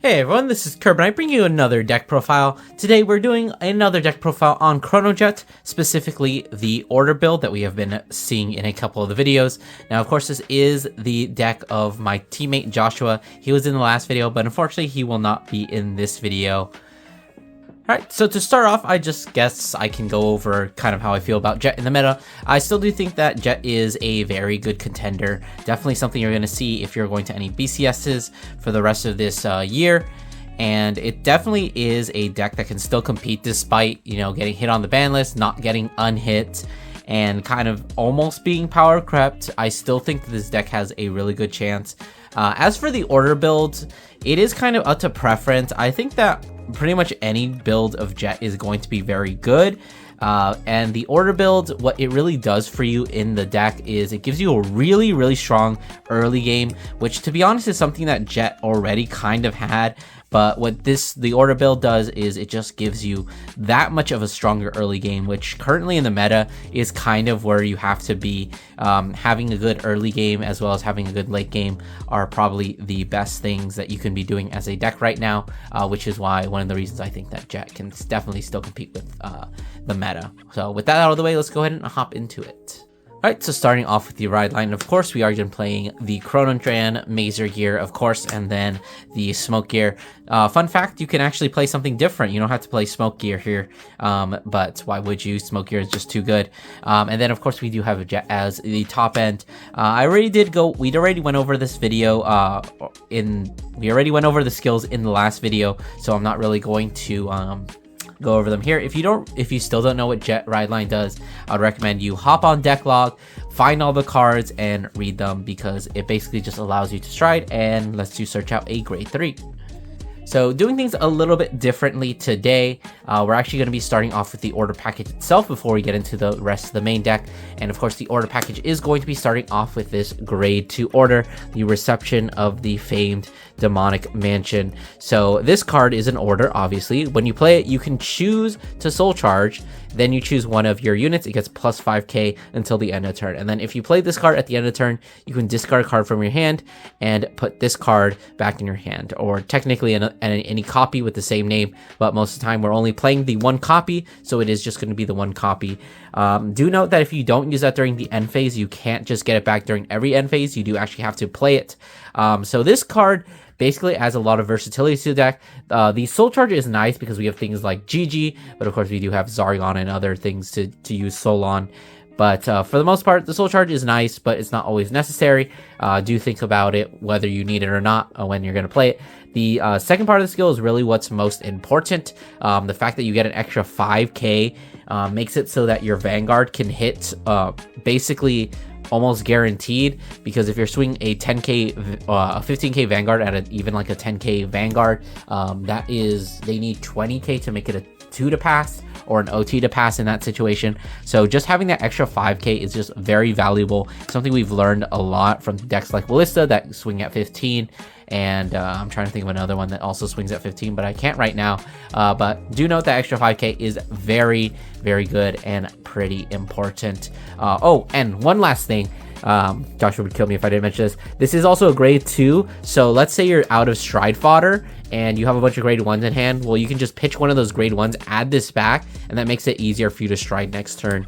Hey everyone, this is Curb and I bring you another deck profile. Today we're doing another deck profile on Chronojet, specifically the order build that we have been seeing in a couple of the videos. Now of course this is the deck of my teammate Joshua. He was in the last video, but unfortunately he will not be in this video. Alright, so to start off, I just guess I can go over kind of how I feel about Jet in the meta. I still do think that Jet is a very good contender. Definitely something you're going to see if you're going to any BCSs for the rest of this year. And it definitely is a deck that can still compete despite, getting hit on the ban list, not getting unhit, and kind of almost being power crept. I still think that this deck has a really good chance. As for the order builds, it is kind of up to preference. I think that pretty much any build of Jet is going to be very good. And the order build, what it really does for you in the deck is it gives you a really strong early game, which to be honest is something that Jet already kind of had. But what the order build does is it just gives you that much of a stronger early game, which currently in the meta is kind of where you have to be. Having a good early game as well as having a good late game are probably the best things that you can be doing as a deck right now, which is why one of the reasons I think that Jet can definitely still compete with the meta. So with that out of the way, let's go ahead and hop into it. Alright, so starting off with the ride line, of course, we are going to be playing the Chronojet Mazer gear, of course, and then the smoke gear. Fun fact, you can actually play something different. You don't have to play smoke gear here, but why would you? Smoke gear is just too good. And then, of course, we do have a Jet as the top end. We already went over this video, we already went over the skills in the last video, so I'm not really going to, go over them here. If you still don't know what Jet ride line does, I'd recommend you hop on deck log, find all the cards and read them, because it basically just allows you to stride and lets you search out a grade 3. So doing things a little bit differently today, we're actually going to be starting off with the order package itself before we get into the rest of the main deck. And of course the order package is going to be starting off with this grade 2 order, the Reception of the Famed Demonic Mansion. So this card is an order, obviously. When you play it, you can choose to soul charge, then you choose one of your units. It gets plus 5k until the end of turn. And then if you play this card at the end of turn, you can discard a card from your hand and put this card back in your hand, or technically any copy with the same name, but most of the time we're only playing the one copy, so it is just going to be the one copy. Do note that if you don't use that during the end phase, you can't just get it back during every end phase. You do actually have to play it. So this card basically adds a lot of versatility to the deck. The soul charge is nice because we have things like GG, but of course we do have Zargon and other things to use soul on. But for the most part, the soul charge is nice, but it's not always necessary. Do think about it, whether you need it or not, when you're going to play it. The second part of the skill is really what's most important. The fact that you get an extra 5k makes it so that your Vanguard can hit basically almost guaranteed, because if you're swinging a 10k, a 15k Vanguard at even like a 10k Vanguard, they need 20k to make it a 2 to pass, or an OT to pass in that situation. So just having that extra 5k is just very valuable. Something we've learned a lot from decks like Ballista that swing at 15, and I'm trying to think of another one that also swings at 15, but I can't right now. But do note that extra 5k is very good and pretty important. Oh, and one last thing. Joshua would kill me if I didn't mention this. This is also a grade 2, so let's say you're out of stride fodder and you have a bunch of grade 1s in hand. Well, you can just pitch one of those grade 1s, add this back, and that makes it easier for you to stride next turn.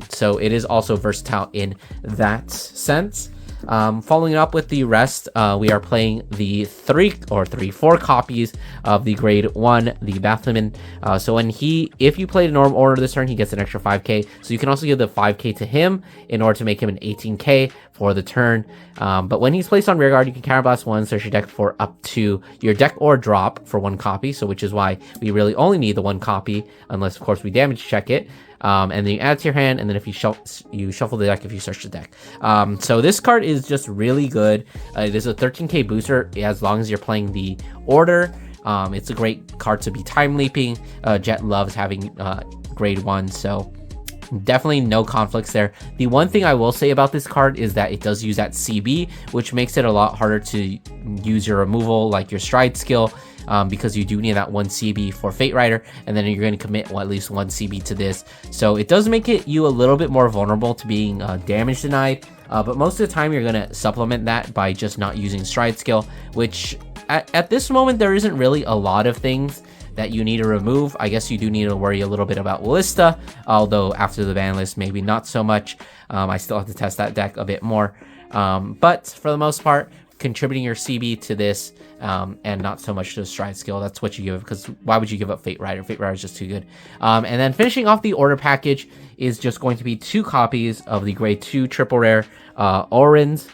So it is also versatile in that sense. Following up with the rest, we are playing the 4 copies of the grade 1, the Bathman. So if you play the normal order this turn, he gets an extra 5k. So you can also give the 5k to him in order to make him an 18k for the turn. But when he's placed on rear guard, you can counterblast 1, search your deck for up to your deck or drop for 1 copy. So which is why we really only need the 1 copy, unless of course we damage check it. And then you add it to your hand, and then if you shuffle the deck if you search the deck. So this card is just really good. It is a 13k booster as long as you're playing the order. It's a great card to be time leaping. Jet loves having grade 1, so definitely no conflicts there. The one thing I will say about this card is that it does use that CB, which makes it a lot harder to use your removal, like your stride skill, because you do need that 1 CB for Fate Rider, and then you're going to commit at least 1 CB to this. So it does make you a little bit more vulnerable to being damage denied, but most of the time you're going to supplement that by just not using stride skill, which at this moment, there isn't really a lot of things that you need to remove. I guess you do need to worry a little bit about Ballista, although after the ban list, maybe not so much. I still have to test that deck a bit more. But for the most part, contributing your CB to this and not so much to the Stride skill, that's what you give, because why would you give up Fate Rider? Fate Rider is just too good. And then finishing off the order package is just going to be 2 copies of the grade 2 triple rare Orin's.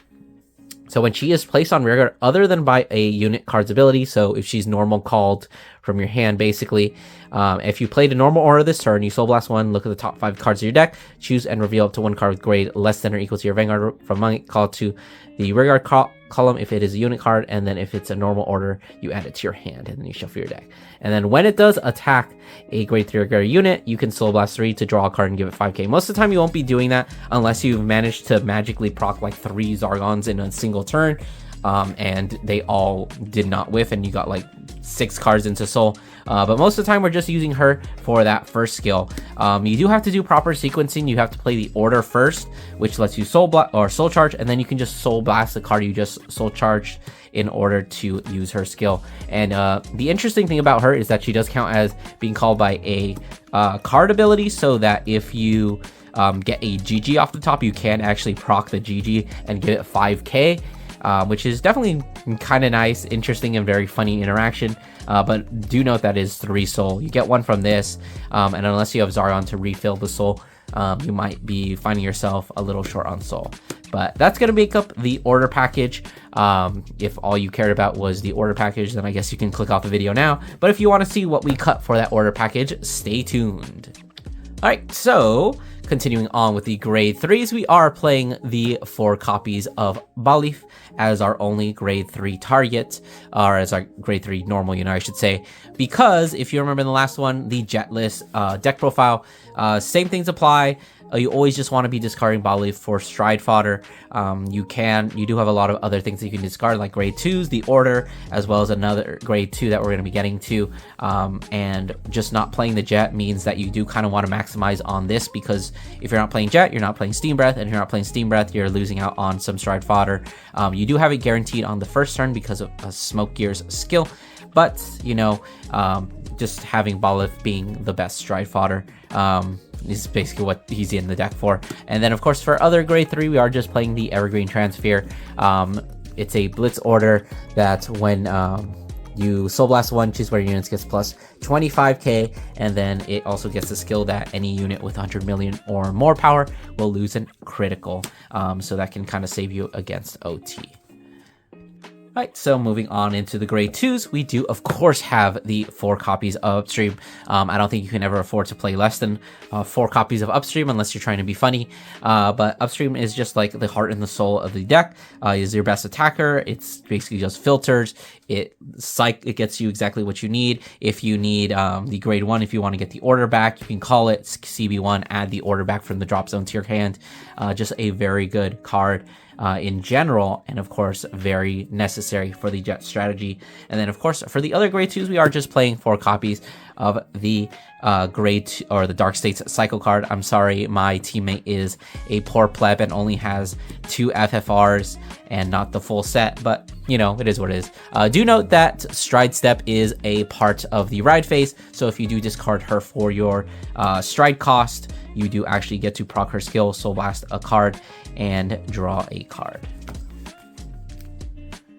So when she is placed on rearguard, other than by a unit card's ability, so if she's normal called from your hand, basically, if you played a normal aura this turn, you Soul Blast 1, look at the top 5 cards of your deck, choose and reveal up to 1 card with grade less than or equal to your Vanguard from among it, call it to the rearguard column if it is a unit card, and then if it's a normal order, you add it to your hand, and then you shuffle your deck. And then when it does attack a grade 3 rearguard unit, you can Soul Blast 3 to draw a card and give it 5k. Most of the time, you won't be doing that unless you've managed to magically proc like 3 Zargons in a single turn, and they all did not whiff, and you got like 6 cards into Soul. But most of the time, we're just using her for that first skill. You do have to do proper sequencing. You have to play the order first, which lets you Soul Charge, and then you can just Soul Blast the card you just Soul Charged in order to use her skill. And the interesting thing about her is that she does count as being called by a card ability, so that if you get a GG off the top, you can actually proc the GG and give it 5k. Which is definitely kind of nice, interesting, and very funny interaction. But do note that is 3 soul. You get 1 from this, and unless you have Zargon to refill the soul, you might be finding yourself a little short on soul. But that's going to make up the order package. If all you cared about was the order package, then I guess you can click off the video now. But if you want to see what we cut for that order package, stay tuned. Alright, so continuing on with the grade 3s, we are playing the 4 copies of Balif as our only grade 3 target, or as our grade 3 normal unit, I should say, because if you remember in the last one, the Jetless deck profile, same things apply. You always just want to be discarding Balif for Stride fodder. You do have a lot of other things that you can discard, like grade 2s, the order, as well as another grade 2 that we're going to be getting to. And just not playing the Jet means that you do kind of want to maximize on this, because if you're not playing Jet, you're not playing Steam Breath, and if you're not playing Steam Breath, you're losing out on some Stride fodder. You do have it guaranteed on the first turn because of Smoke Gear's skill, but, you know, just having Balif being the best Stride fodder is basically what he's in the deck for. And then, of course, for other grade 3, we are just playing the Evergreen Transfer. It's a Blitz order that when you Soul Blast 1, choose where your units gets plus 25k, and then it also gets a skill that any unit with 100 million or more power will lose a critical. So that can kind of save you against OT. Alright, so moving on into the grade 2s, we do of course have the 4 copies of Upstream. I don't think you can ever afford to play less than 4 copies of Upstream unless you're trying to be funny. But Upstream is just like the heart and the soul of the deck. Is your best attacker. It's basically just filters. It gets you exactly what you need. If you need the grade 1, if you want to get the order back, you can call it CB1, add the order back from the drop zone to your hand. Just a very good card. In general, and of course very necessary for the Jet strategy. And then of course for the other grade 2s, we are just playing 4 copies of the grade 2, or the Dark States cycle card. I'm sorry, my teammate is a poor pleb and only has 2 FFRs and not the full set, but you know, it is what it is. Do note that Stride Step is a part of the ride phase, so if you do discard her for your stride cost, you do actually get to proc her skill, Soul Blast a card, and draw a card.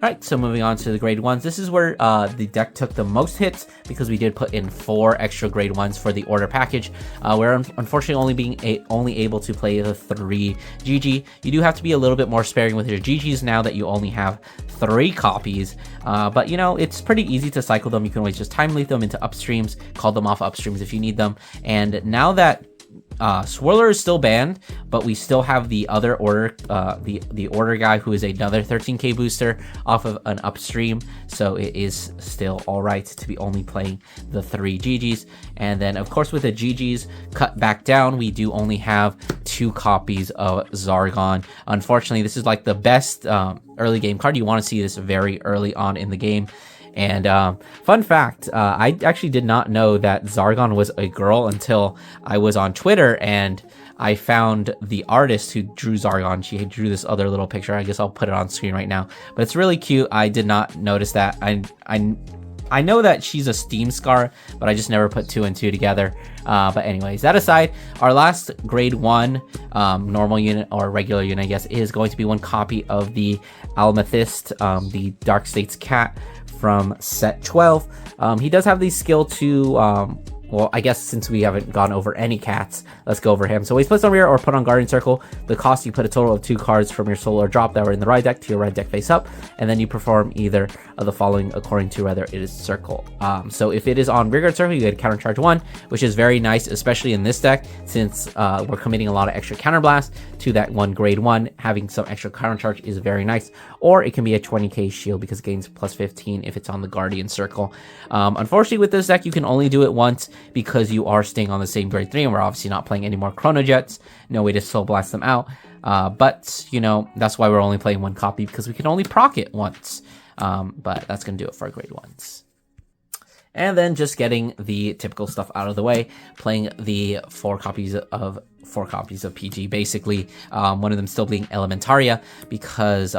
Alright, so moving on to the grade 1s. This is where the deck took the most hits, because we did put in 4 extra grade 1s for the order package. We're unfortunately only able to play the 3 GG. You do have to be a little bit more sparing with your GGs now that you only have 3 copies. But you know, it's pretty easy to cycle them. You can always just time lead them into upstreams, call them off upstreams if you need them. And now that Swirler is still banned, but we still have the other order, the order guy, who is another 13k booster off of an upstream, so it is still alright to be only playing the 3 GGs. And then of course with the GGs cut back down, we do only have 2 copies of Zargon. Unfortunately, this is like the best early game card. You want to see this very early on in the game. And fun fact, I actually did not know that Zargon was a girl until I was on Twitter and I found the artist who drew Zargon. She drew this other little picture. I guess I'll put it on screen right now. But it's really cute. I did not notice that. I know that she's a Steam Scar, but I just never put 2 and 2 together. But anyways, that aside, our last grade 1 normal unit or regular unit, I guess, is going to be 1 copy of the Amethyst, the Dark States cat from set 12. He does have the skill to well, I guess since we haven't gone over any cats, let's go over him. So he's placed on rear or put on Guardian Circle. The cost, you put a total of 2 cards from your solar drop that were in the right deck to your right deck face up, and then you perform either of the following according to whether it is Circle. So if it is on Rearguard Circle, you get Counter Charge 1, which is very nice, especially in this deck, since we're committing a lot of extra Counterblast to that 1 grade 1. Having some extra Counter Charge is very nice. Or it can be a 20k shield because it gains plus 15 if it's on the Guardian Circle. Unfortunately, with this deck, you can only do it once, because you are staying on the same grade 3, and we're obviously not playing any more Chronojets. No way to Soul Blast them out. But, you know, that's why we're only playing 1 copy, because we can only proc it once. But that's going to do it for our grade 1s. And then just getting the typical stuff out of the way, playing the 4 copies of PG, basically. One of them still being Elementaria, because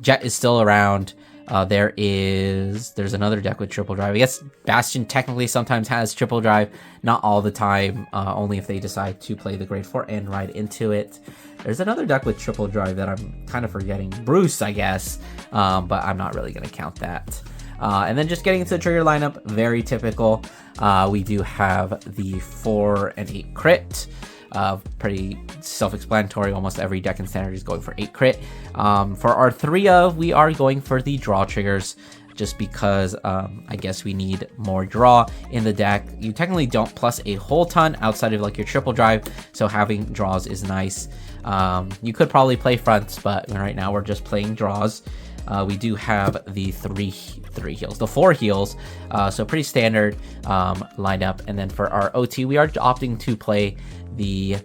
Jet is still around. There's another deck with triple drive. I guess Bastion technically sometimes has triple drive, not all the time, only if they decide to play the grade 4 and ride into it. There's another deck with triple drive that I'm kind of forgetting. Bruce, I guess, but I'm not really going to count that. And then just getting into the trigger lineup, very typical. We do have the 4 and 8 crit. Pretty self-explanatory. Almost every deck in standard is going for 8 crit. For our 3 of, we are going for the draw triggers, just because I guess we need more draw in the deck. You technically don't plus a whole ton outside of like your triple drive, so having draws is nice. You could probably play fronts, but right now we're just playing draws. We do have the 3 heals, the 4 heals, so pretty standard lineup. And then for our OT, we are opting to play the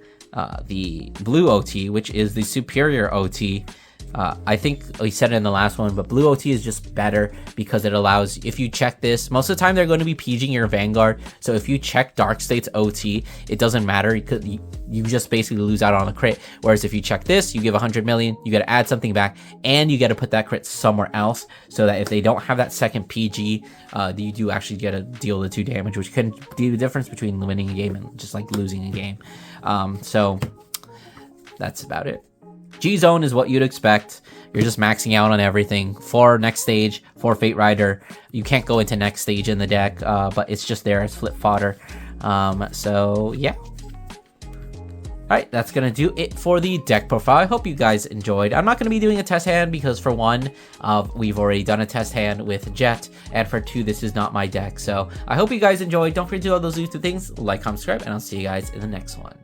blue OT, which is the superior OT. I think we said it in the last one, but blue OT is just better because it allows, if you check this, most of the time they're going to be PGing your Vanguard. So if you check Dark States OT, it doesn't matter because you just basically lose out on a crit. Whereas if you check this, you give 100 million, you got to add something back, and you got to put that crit somewhere else, so that if they don't have that second PG, you do actually get to deal the 2 damage, which can be the difference between winning a game and just like losing a game. So that's about it. G-Zone is what you'd expect. You're just maxing out on everything. 4 next stage, 4 Fate Rider. You can't go into next stage in the deck, but it's just there as flip fodder. So yeah. Alright, that's going to do it for the deck profile. I hope you guys enjoyed. I'm not going to be doing a test hand because for 1, we've already done a test hand with Jet, and for 2, this is not my deck. So I hope you guys enjoyed. Don't forget to do all those YouTube things, like, comment, subscribe, and I'll see you guys in the next one.